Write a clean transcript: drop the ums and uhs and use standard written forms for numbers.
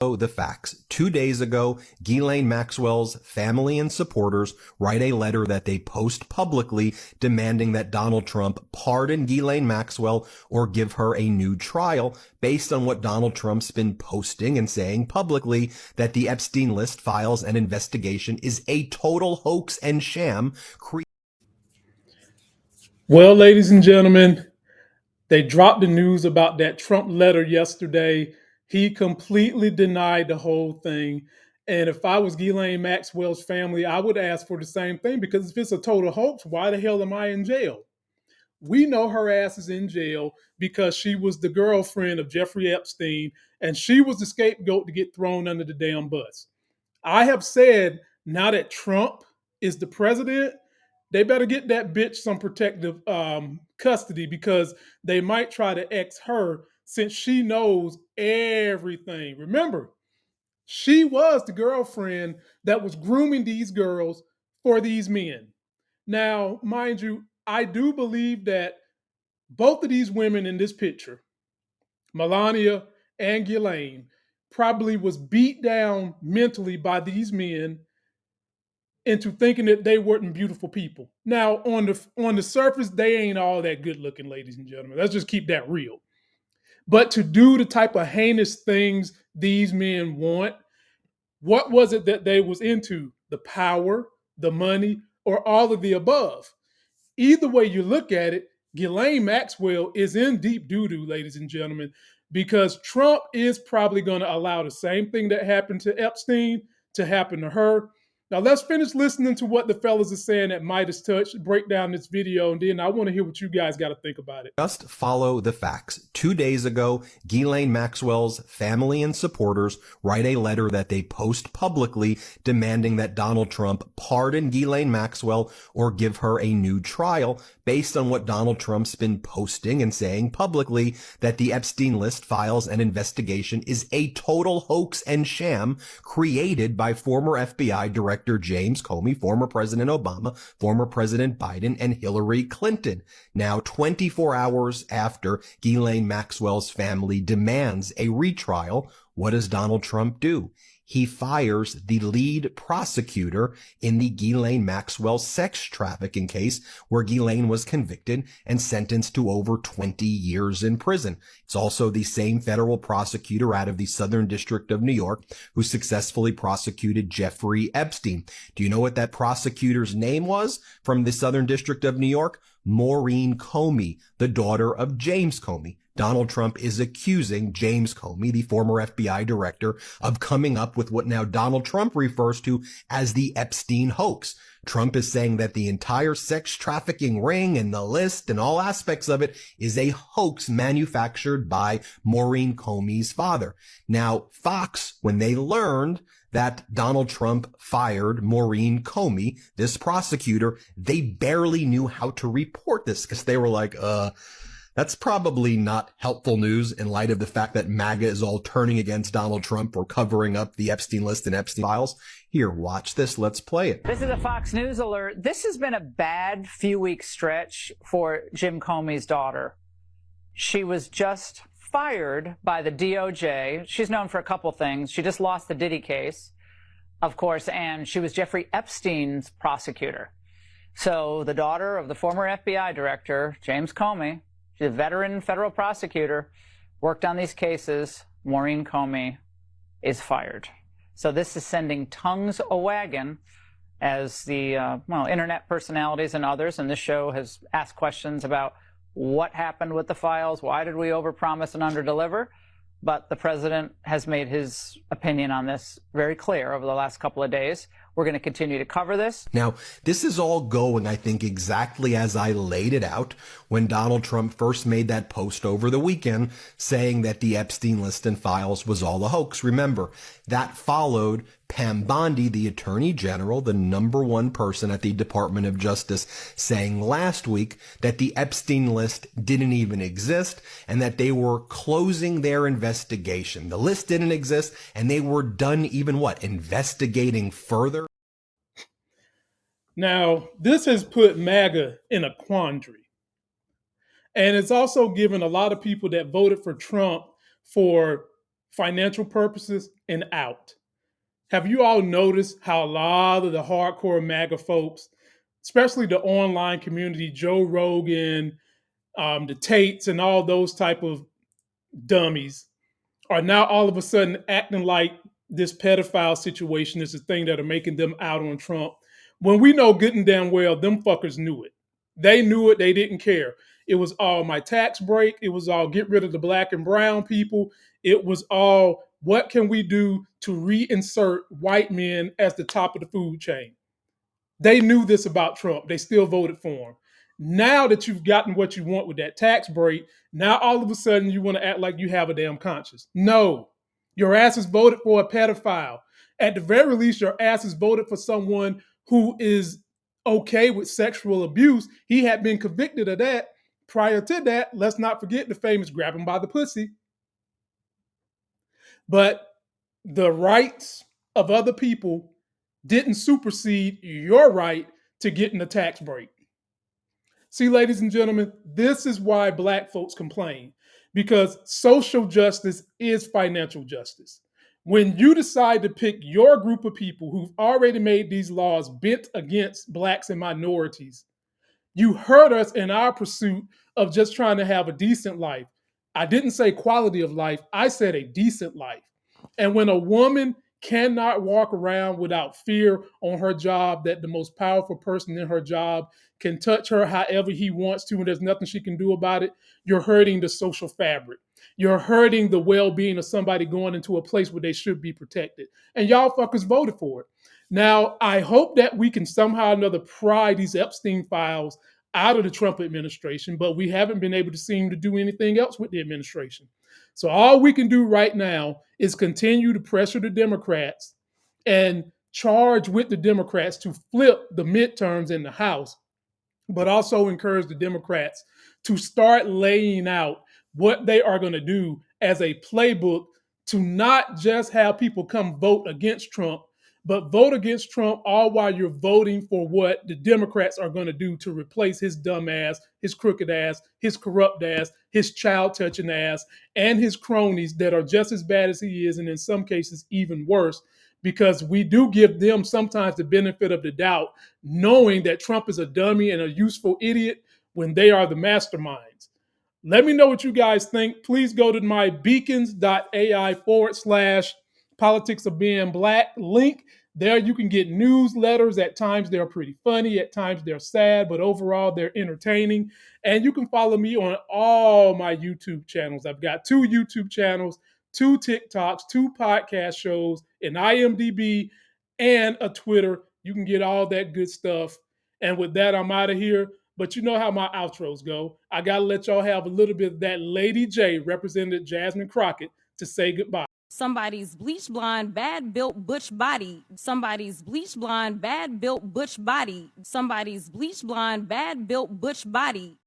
The facts. 2 days ago, Ghislaine Maxwell's family and supporters write a letter that they post publicly demanding that Donald Trump pardon Ghislaine Maxwell or give her a new trial based on what Donald Trump's been posting and saying publicly, that the Epstein list files and investigation is a total hoax and sham. Well, ladies and gentlemen, they dropped the news about that Trump letter yesterday. He completely denied the whole thing. And if I was Ghislaine Maxwell's family, I would ask for the same thing, because if it's a total hoax, why the hell am I in jail? We know her ass is in jail because she was the girlfriend of Jeffrey Epstein, and she was the scapegoat to get thrown under the damn bus. I have said, now that Trump is the president, they better get that bitch some protective custody, because they might try to ex her, since she knows everything. Remember, she was the girlfriend that was grooming these girls for these men. Now, mind you, I do believe that both of these women in this picture, Melania and Ghislaine, probably was beat down mentally by these men into thinking that they weren't beautiful people. Now, on the surface, they ain't all that good looking, ladies and gentlemen. Let's just keep that real. But to do the type of heinous things these men want, what was it that they was into? The power, the money, or all of the above? Either way you look at it, Ghislaine Maxwell is in deep doo-doo, ladies and gentlemen, because Trump is probably going to allow the same thing that happened to Epstein to happen to her. Now, let's finish listening to what the fellas are saying at Midas Touch, break down this video, and then I want to hear what you guys got to think about it. Just follow the facts. 2 days ago, Ghislaine Maxwell's family and supporters write a letter that they post publicly demanding that Donald Trump pardon Ghislaine Maxwell or give her a new trial based on what Donald Trump's been posting and saying publicly, that the Epstein list files and investigation is a total hoax and sham created by former FBI Director James Comey, former President Obama, former President Biden, and Hillary Clinton. Now, 24 hours after Ghislaine Maxwell's family demands a retrial, what does Donald Trump do? He fires the lead prosecutor in the Ghislaine Maxwell sex trafficking case, where Ghislaine was convicted and sentenced to over 20 years in prison. It's also the same federal prosecutor out of the Southern District of New York who successfully prosecuted Jeffrey Epstein. Do you know what that prosecutor's name was from the Southern District of New York? Maureen Comey, the daughter of James Comey. Donald Trump is accusing James Comey, the former FBI director, of coming up with what now Donald Trump refers to as the Epstein hoax. Trump is saying that the entire sex trafficking ring and the list and all aspects of it is a hoax manufactured by Maureen Comey's father. Now, Fox, when they learned that Donald Trump fired Maureen Comey, this prosecutor, they barely knew how to report this, because they were like, that's probably not helpful news in light of the fact that MAGA is all turning against Donald Trump for covering up the Epstein list and Epstein files. Here, watch this. Let's play it. This is a Fox News alert. This has been a bad few-week stretch for Jim Comey's daughter. She was just fired by the DOJ. She's known for a couple things. She just lost the Diddy case, of course, and she was Jeffrey Epstein's prosecutor. So the daughter of the former FBI director, James Comey, she's a veteran federal prosecutor, worked on these cases. Maureen Comey is fired. So this is sending tongues a-wagging, as the internet personalities and others in this show has asked questions about what happened with the files, why did we overpromise and underdeliver? But the president has made his opinion on this very clear over the last couple of days. We're going to continue to cover this. Now, this is all going, I think, exactly as I laid it out when Donald Trump first made that post over the weekend saying that the Epstein list and files was all a hoax. Remember, that followed Pam Bondi, the Attorney General, the #1 person at the Department of Justice, saying last week that the Epstein list didn't even exist and that they were closing their investigation. The list didn't exist, and they were done even what? Investigating further? Now, this has put MAGA in a quandary. And it's also given a lot of people that voted for Trump for financial purposes, and out. Have you all noticed how a lot of the hardcore MAGA folks, especially the online community, Joe Rogan, the Tates, and all those type of dummies, are now all of a sudden acting like this pedophile situation is the thing that are making them out on Trump, when we know good and damn well them fuckers knew it. They knew it. They didn't care. It was all my tax break. It was all get rid of the black and brown people. It was all what can we do to reinsert white men as the top of the food chain. They knew this about Trump. They still voted for him. Now that you've gotten what you want with that tax break, now all of a sudden you want to act like you have a damn conscience. No, your ass is voted for a pedophile. At the very least, your ass is voted for someone who is okay with sexual abuse. He had been convicted of that. Prior to that, let's not forget the famous grab him by the pussy. But the rights of other people didn't supersede your right to getting the tax break. See, ladies and gentlemen, this is why black folks complain, because social justice is financial justice. When you decide to pick your group of people who've already made these laws bent against blacks and minorities, you hurt us in our pursuit of just trying to have a decent life. I didn't say quality of life, I said a decent life. And when a woman cannot walk around without fear on her job that the most powerful person in her job can touch her however he wants to and there's nothing she can do about it, you're hurting the social fabric. You're hurting the well-being of somebody going into a place where they should be protected. And y'all fuckers voted for it. Now, I hope that we can somehow or another pry these Epstein files out of the Trump administration, but we haven't been able to seem to do anything else with the administration. So all we can do right now is continue to pressure the Democrats and charge with the Democrats to flip the midterms in the House, but also encourage the Democrats to start laying out what they are going to do as a playbook to not just have people come vote against Trump, but vote against Trump all while you're voting for what the Democrats are going to do to replace his dumb ass, his crooked ass, his corrupt ass, his child-touching ass, and his cronies that are just as bad as he is, and in some cases even worse, because we do give them sometimes the benefit of the doubt, knowing that Trump is a dummy and a useful idiot when they are the masterminds. Let me know what you guys think. Please go to my beacons.ai/politics of being black link. There you can get newsletters. At times they're pretty funny, at times they're sad, but overall they're entertaining. And you can follow me on all my YouTube channels. I've got 2 YouTube channels, 2 TikToks, 2 podcast shows, an IMDb, and a Twitter. You can get all that good stuff. And with that, I'm out of here. But you know how my outros go. I got to let y'all have a little bit of that Lady J, Representative Jasmine Crockett, to say goodbye. Somebody's bleach blonde, bad built butch body. Somebody's bleach blonde, bad built butch body. Somebody's bleach blonde, bad built butch body.